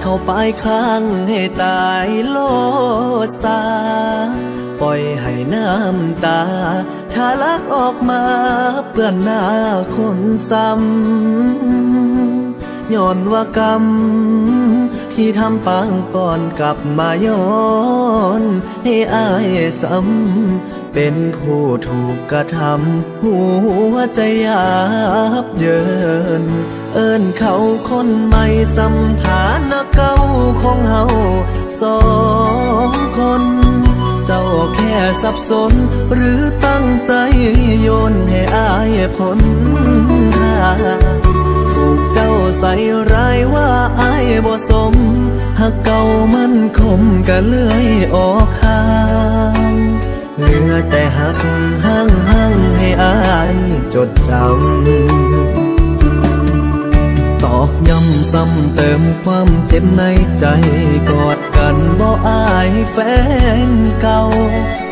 เข้าไปข้างให้ตายโลดซาปล่อยให้น้ำตาทะลักออกมาเปื้อนหน้าคนซ้ำย้อนว่ากรรมที่ทำปางก่อนกลับมาย้อนให้อายซ้ำเป็นผู้ถูกกระทำหัวใจยาบเยินเอิ้นเขาคนใหม่สำฐานะเก่าของเฮาสองคนเจ้าแค่สับสนหรือตั้งใจโยนให้อายพ้นทางถูกเจ้าใส่ร้ายว่าอายบ่สมหักเก่ามันคมก็เลื่อยออกห่างเหลือแต่หักหั่งให้อายจดจำตอกย้ำซ้ำเติมความเจ็บในใจกอดกันบ่อายแฟนเก่า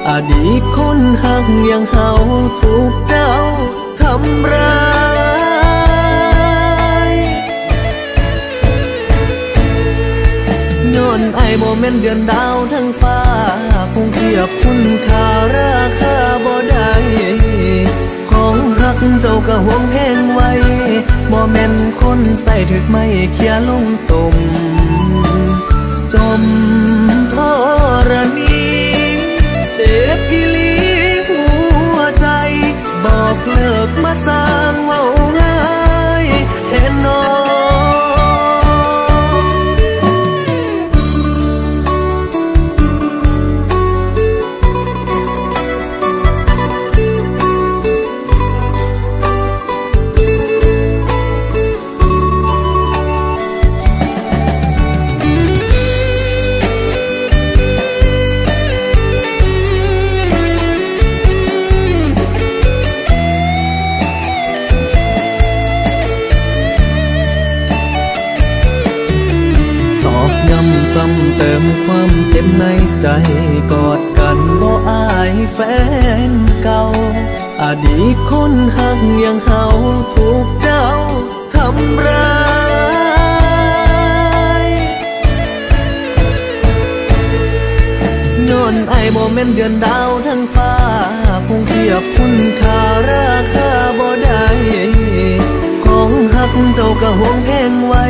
อดีตคนหักยังเฮาถูกเจ้าทำร้ายย้อนไอ้บ่แม่นเดือนดาวทั้งฟ้าคงเทียบคุณค่าราคาบ่ได้ของรักเจ้าก็ห่วงแพงไว้บ่แม่นคนใส่ถึกไม่เคียลงตุ่มจมทรณีเจ็บอีหลีหัวใจบอกเลิกมาสร้างเว้าง่ายเห็นน้องซ้ำเติมความเจ็บในใจกอดกันบ่อายแฟนเก่าอดีตคนหักยังเฮาถูกเจ้าทำร้ายย้อนไอ้บ่แม่นเดือนดาวทั้งฟ้าคงเทียบคุณค่าราคาบ่ได้ของหักเจ้าก็ห่วงแพงไว้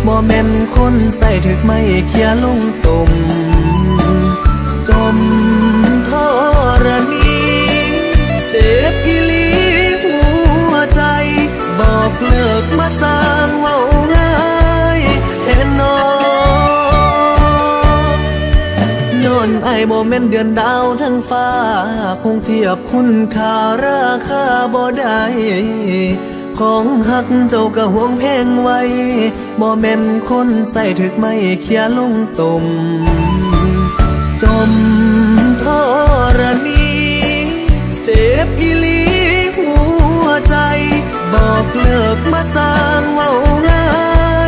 บ่แม่นคนใส่ถึกไม่เคียลงตุ่มจมทรณีเจ็บอีหลีหัวใจบอกเลิกมาสร้างเว้าง่ายเห็นน้องย้อนไอ้บ่แม่นเดือนดาวทั้งฟ้าคงเทียบคุณค่าราคาบ่ได้ของหักเจ้าก็ห่วงแพงไว้บ่แม่นคนใส่ถึกไม่เคียลงตุ่มจมทรณีเจ็บอีหลีหัวใจบอกเลิกมาสร้างเว้าง่า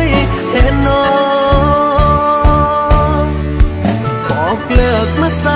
ยเห็นน้องบอกเลิกมาสร้าง